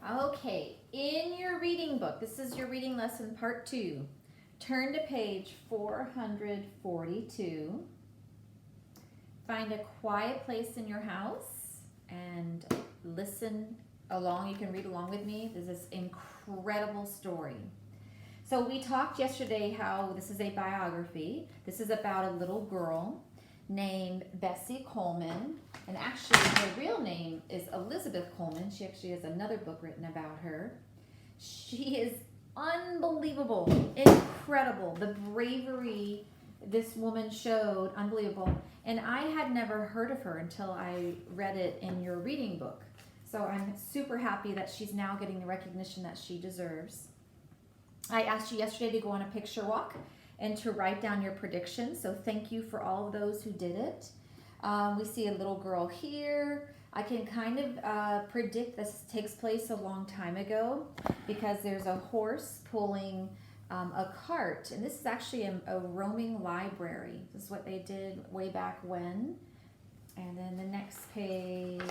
Okay, in your reading book, this is your reading lesson part 2. Turn to page 442. Find a quiet place in your house and listen along. You can read along with me. This is an incredible story. So we talked yesterday how this is a biography. This is about a little girl named Bessie Coleman. And actually, her real name is Elizabeth Coleman. She actually has another book written about her. She is unbelievable, incredible. The bravery this woman showed, unbelievable. And I had never heard of her until I read it in your reading book. So I'm super happy that she's now getting the recognition that she deserves. I asked you yesterday to go on a picture walk and to write down your predictions. So thank you for all of those who did it. We see a little girl here. I can kind of predict this takes place a long time ago because there's a horse pulling a cart. And this is actually a roaming library. This is what they did way back when. And then the next page,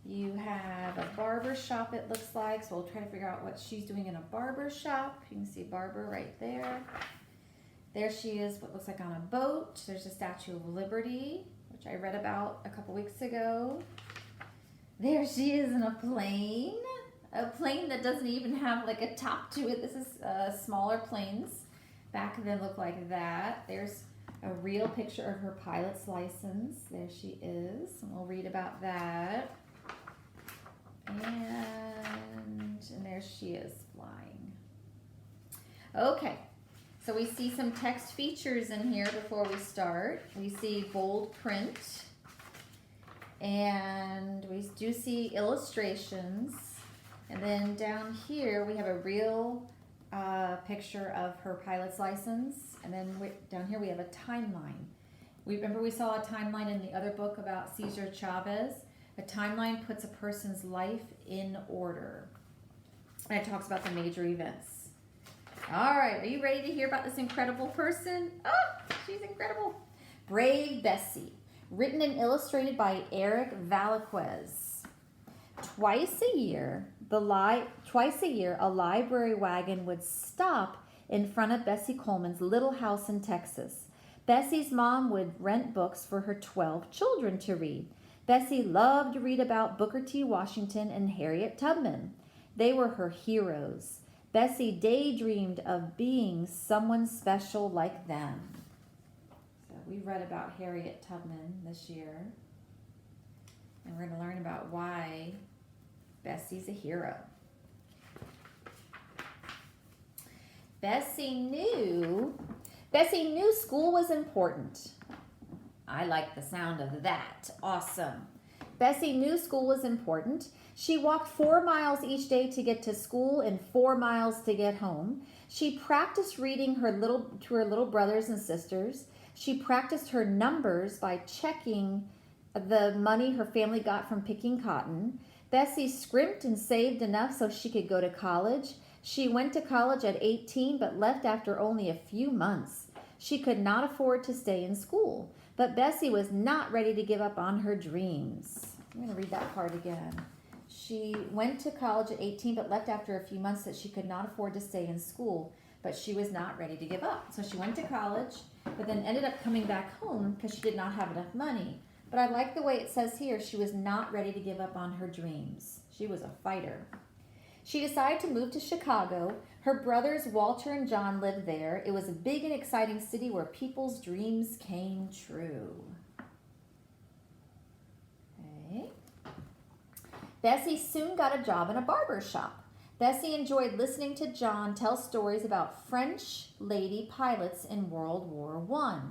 you have a barber shop, it looks like. So we'll try to figure out what she's doing in a barber shop. You can see Barbara right there. There she is, what looks like on a boat. There's a Statue of Liberty, which I read about a couple weeks ago. There she is in a plane that doesn't even have like a top to it. This is smaller planes. Back then looked like that. There's a real picture of her pilot's license. There she is. And we'll read about that. And there she is flying. Okay. So we see some text features in here before we start. We see bold print. And we do see illustrations. And then down here we have a real picture of her pilot's license. And then down here we have a timeline. Remember we saw a timeline in the other book about Cesar Chavez. A timeline puts a person's life in order. And it talks about the major events. All right, are you ready to hear about this incredible person? Oh, she's incredible. Brave Bessie, written and illustrated by Eric Valaquez. Twice a year, a library wagon would stop in front of Bessie Coleman's little house in Texas. Bessie's mom would rent books for her 12 children to read. Bessie loved to read about Booker T. Washington and Harriet Tubman. They were her heroes. Bessie daydreamed of being someone special like them. So we read about Harriet Tubman this year. And we're going to learn about why Bessie's a hero. Bessie knew school was important. I like the sound of that. Awesome. Bessie knew school was important. She walked 4 miles each day to get to school and 4 miles to get home. She practiced reading to her little brothers and sisters. She practiced her numbers by checking the money her family got from picking cotton. Bessie scrimped and saved enough so she could go to college. She went to college at 18 but left after only a few months. She could not afford to stay in school, but Bessie was not ready to give up on her dreams. I'm going to read that part again. She went to college at 18 but left after a few months that she could not afford to stay in school, but she was not ready to give up. So she went to college, but then ended up coming back home because she did not have enough money. But I like the way it says here, she was not ready to give up on her dreams. She was a fighter. She decided to move to Chicago. Her brothers Walter and John lived there. It was a big and exciting city where people's dreams came true. Okay. Bessie soon got a job in a barber shop. Bessie enjoyed listening to John tell stories about French lady pilots in World War I.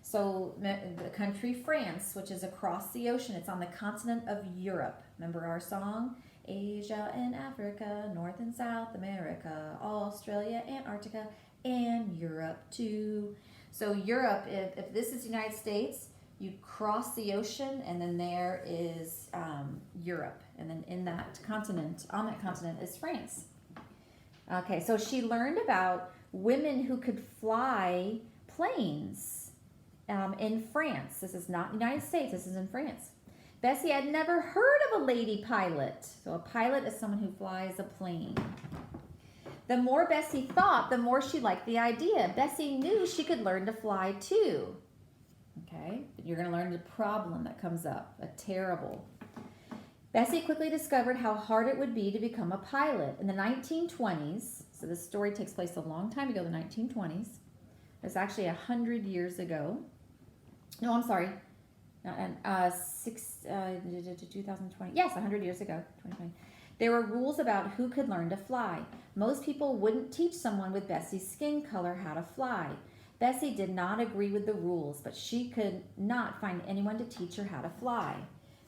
So the country France, which is across the ocean, it's on the continent of Europe. Remember our song? Asia and Africa, North and South America, Australia, Antarctica, and Europe too. So Europe, if this is the United States, you cross the ocean and then there is Europe. And then on that continent is France. Okay, so she learned about women who could fly planes in France. This is not the United States, this is in France. Bessie had never heard of a lady pilot. So a pilot is someone who flies a plane. The more Bessie thought, the more she liked the idea. Bessie knew she could learn to fly too. Okay, but you're going to learn the problem that comes up, a terrible. Bessie quickly discovered how hard it would be to become a pilot. In the 1920s, so this story takes place a long time ago, the 1920s. It's actually 100 years ago. No, I'm sorry. 2020. Yes, 100 years ago, 2020. There were rules about who could learn to fly. Most people wouldn't teach someone with Bessie's skin color how to fly. Bessie did not agree with the rules, but she could not find anyone to teach her how to fly.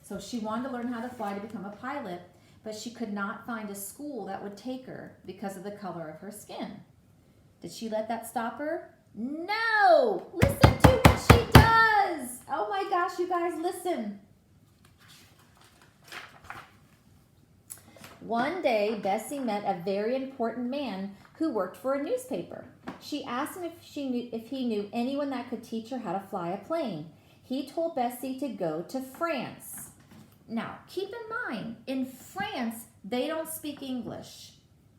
So she wanted to learn how to fly to become a pilot, but she could not find a school that would take her because of the color of her skin. Did she let that stop her? No! Listen to what she does! Oh my gosh, you guys, listen. One day, Bessie met a very important man who worked for a newspaper. She asked him if he knew anyone that could teach her how to fly a plane. He told Bessie to go to France. Now, keep in mind, in France, they don't speak English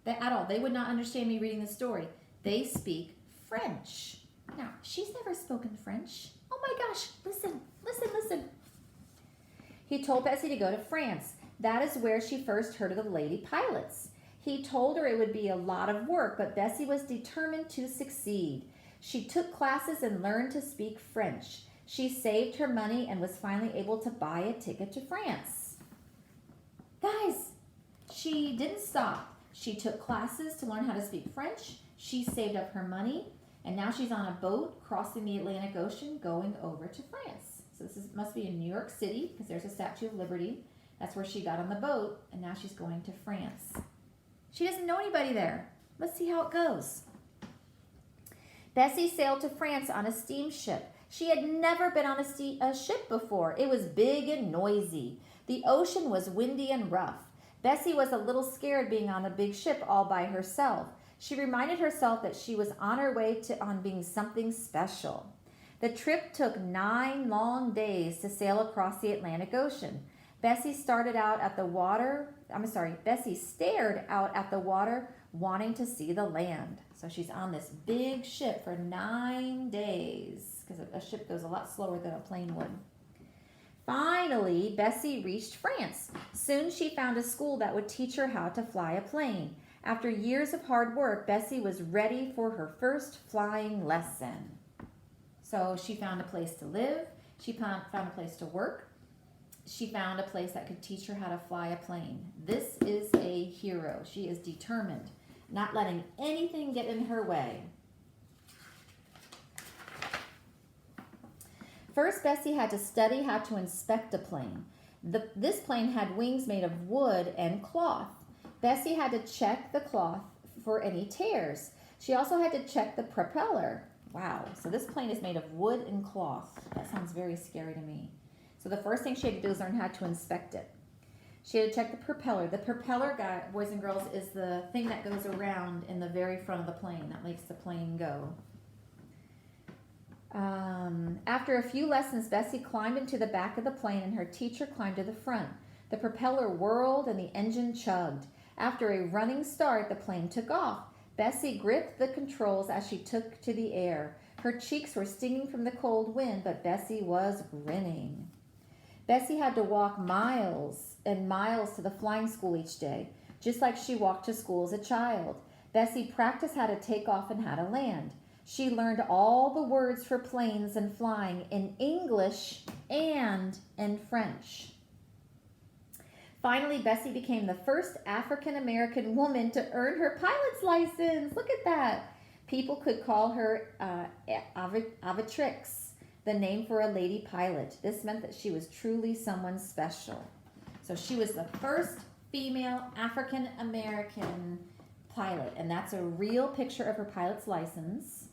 at all. They would not understand me reading the story. They speak French. Now, she's never spoken French. Oh my gosh, listen, listen, listen. He told Bessie to go to France. That is where she first heard of the lady pilots. He told her it would be a lot of work, but Bessie was determined to succeed. She took classes and learned to speak French. She saved her money and was finally able to buy a ticket to France. Guys, she didn't stop. She took classes to learn how to speak French. She saved up her money, and now she's on a boat crossing the Atlantic Ocean going over to France. So must be in New York City because there's a Statue of Liberty. That's where she got on the boat, and now she's going to France. She doesn't know anybody there. Let's see how it goes. Bessie sailed to France on a steamship. She had never been on a ship before. It was big and noisy. The ocean was windy and rough. Bessie was a little scared being on the big ship all by herself. She reminded herself that she was on her way on being something special. The trip took 9 long days to sail across the Atlantic Ocean. Bessie stared out at the water, wanting to see the land. So she's on this big ship for 9 days, because a ship goes a lot slower than a plane would. Finally, Bessie reached France. Soon she found a school that would teach her how to fly a plane. After years of hard work, Bessie was ready for her first flying lesson. So she found a place to live. She found a place to work. She found a place that could teach her how to fly a plane. This is a hero. She is determined, not letting anything get in her way. First, Bessie had to study how to inspect a plane. This plane had wings made of wood and cloth. Bessie had to check the cloth for any tears. She also had to check the propeller. Wow, so this plane is made of wood and cloth. That sounds very scary to me. So the first thing she had to do is learn how to inspect it. She had to check the propeller. The propeller, boys and girls, is the thing that goes around in the very front of the plane that makes the plane go. After a few lessons, Bessie climbed into the back of the plane and her teacher climbed to the front. The propeller whirled and the engine chugged. After a running start, the plane took off. Bessie gripped the controls as she took to the air. Her cheeks were stinging from the cold wind, but Bessie was grinning. Bessie had to walk miles and miles to the flying school each day, just like she walked to school as a child. Bessie practiced how to take off and how to land. She learned all the words for planes and flying in English and in French. Finally, Bessie became the first African-American woman to earn her pilot's license. Look at that. People could call her aviatrix, the name for a lady pilot. This meant that she was truly someone special. So she was the first female African-American pilot, and that's a real picture of her pilot's license.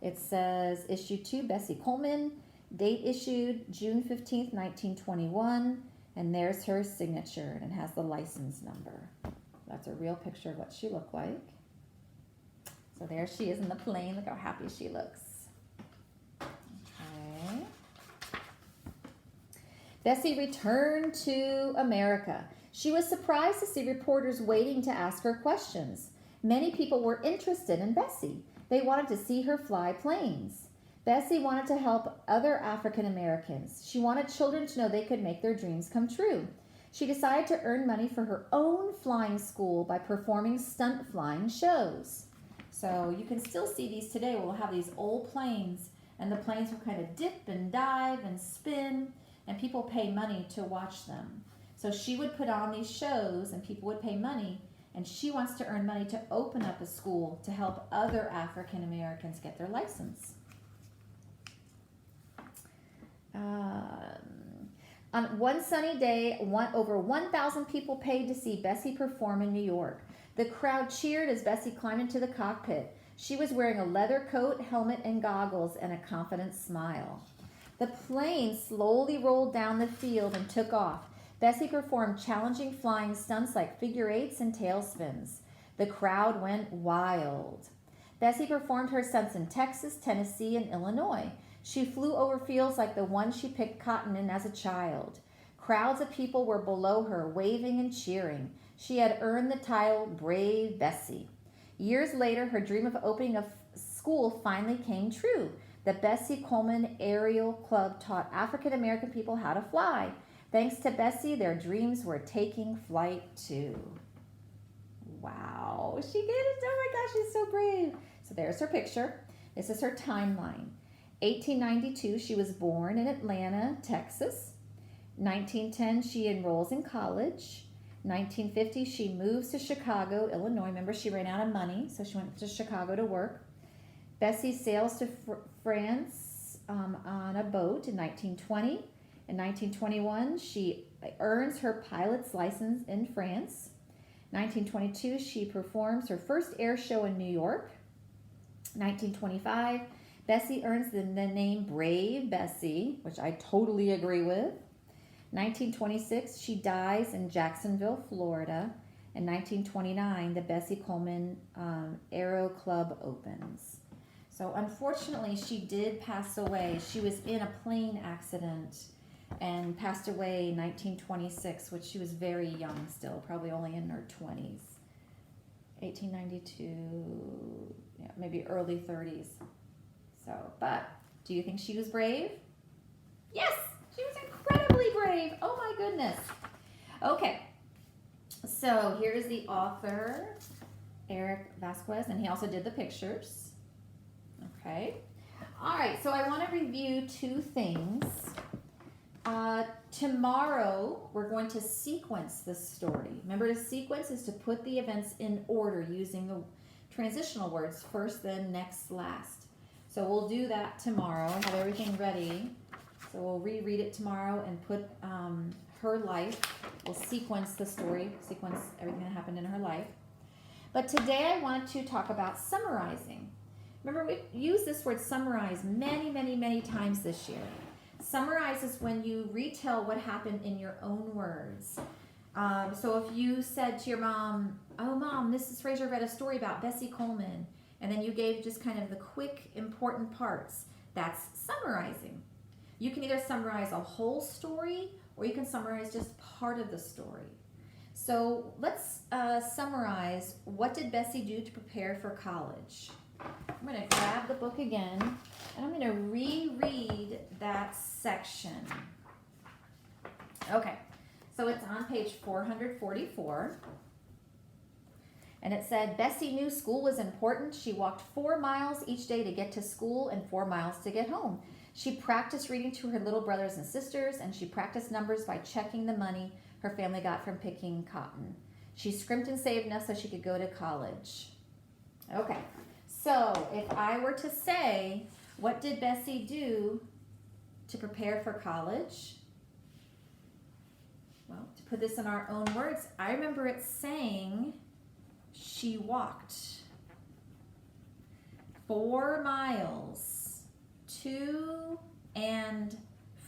It says, issue 2, Bessie Coleman, date issued June 15th, 1921, and there's her signature, and it has the license number. That's a real picture of what she looked like. So there she is in the plane. Look how happy she looks. Okay. Bessie returned to America. She was surprised to see reporters waiting to ask her questions. Many people were interested in Bessie. They wanted to see her fly planes. Bessie wanted to help other African Americans. She wanted children to know they could make their dreams come true. She decided to earn money for her own flying school by performing stunt flying shows. So you can still see these today. We'll have these old planes, and the planes will kind of dip and dive and spin, and people pay money to watch them. So she would put on these shows, and people would pay money, and she wants to earn money to open up a school to help other African Americans get their license. On one sunny day, over 1,000 people paid to see Bessie perform in New York. The crowd cheered as Bessie climbed into the cockpit. She was wearing a leather coat, helmet, and goggles, and a confident smile. The plane slowly rolled down the field and took off. Bessie performed challenging flying stunts like figure eights and tailspins. The crowd went wild. Bessie performed her stunts in Texas, Tennessee, and Illinois. She flew over fields like the one she picked cotton in as a child. Crowds of people were below her, waving and cheering. She had earned the title Brave Bessie. Years later, her dream of opening a school finally came true. The Bessie Coleman Aerial Club taught African American people how to fly. Thanks to Bessie, their dreams were taking flight too. Wow, she did it. Oh my gosh, she's so brave. So there's her picture. This is her timeline. 1892, she was born in Atlanta, Texas. 1910, she enrolls in college. 1950, she moves to Chicago, Illinois. Remember, she ran out of money, so she went to Chicago to work. Bessie sails to France on a boat in 1920. In 1921, she earns her pilot's license in France. 1922, she performs her first air show in New York. 1925, Bessie earns the name Brave Bessie, which I totally agree with. 1926, she dies in Jacksonville, Florida. In 1929, the Bessie Coleman Aero Club opens. So unfortunately, she did pass away. She was in a plane accident and passed away in 1926, which she was very young still, probably only in her 20s. 1892, yeah, maybe early 30s. So, but do you think she was brave? Yes, she was incredibly brave. Oh my goodness. Okay, so here's the author, Eric Vasquez, and he also did the pictures. Okay. All right, so I want to review two things. Tomorrow, we're going to sequence this story. Remember, to sequence is to put the events in order using the transitional words, first, then, next, last. So we'll do that tomorrow. I have everything ready. So we'll reread it tomorrow and put her life. We'll sequence the story, sequence everything that happened in her life. But today I want to talk about summarizing. Remember, we've used this word summarize many, many, many times this year. Summarize is when you retell what happened in your own words. So if you said to your mom, "Oh, Mom, Mrs. Fraser read a story about Bessie Coleman," and then you gave just kind of the quick, important parts, that's summarizing. You can either summarize a whole story or you can summarize just part of the story. So let's summarize, what did Bessie do to prepare for college? I'm going to grab the book again, and I'm going to reread that section. Okay, so it's on page 444. And it said, Bessie knew school was important. She walked 4 miles each day to get to school and 4 miles to get home. She practiced reading to her little brothers and sisters, and she practiced numbers by checking the money her family got from picking cotton. She scrimped and saved enough so she could go to college. Okay, so if I were to say, what did Bessie do to prepare for college? Well, to put this in our own words, I remember it saying she walked 4 miles to and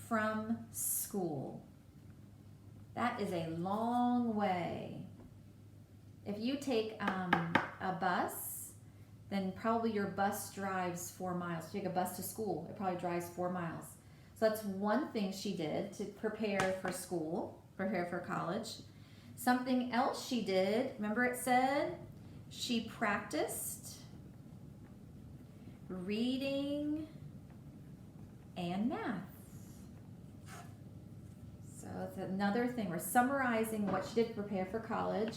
from school. That is a long way. If you take a bus, then probably your bus drives 4 miles. If you take a bus to school, it probably drives 4 miles. So that's one thing she did to prepare for school, prepare for college. Something else she did, remember it said she practiced reading and math. So it's another thing. We're summarizing what she did to prepare for college.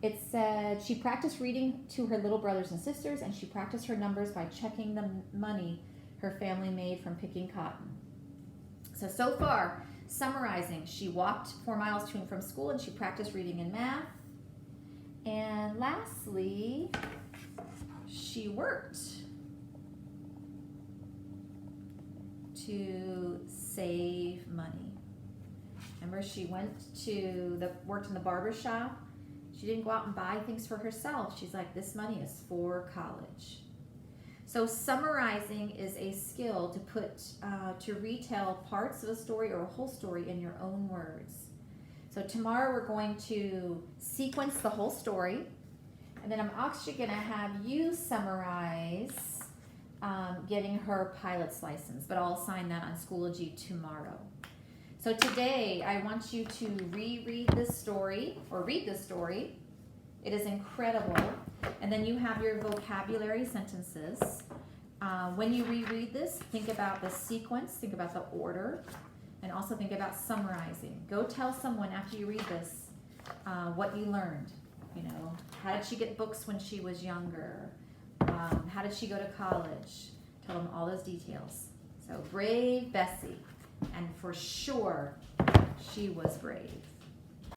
It said she practiced reading to her little brothers and sisters, and she practiced her numbers by checking the money her family made from picking cotton. So far, summarizing, she walked 4 miles to and from school, and she practiced reading and math. And lastly, she worked to save money. Remember, she worked in the barber shop. She didn't go out and buy things for herself. She's like, this money is for college. So summarizing is a skill to put, to retell parts of a story or a whole story in your own words. So tomorrow we're going to sequence the whole story, and then I'm actually going to have you summarize getting her pilot's license, but I'll assign that on Schoology tomorrow. So today I want you to reread this story, or read this story. It is incredible. And then you have your vocabulary sentences. When you reread this, think about the sequence, think about the order, and also think about summarizing. Go tell someone after you read this what you learned. You know, how did she get books when she was younger? How did she go to college? Tell them all those details. So brave Bessie, and for sure she was brave.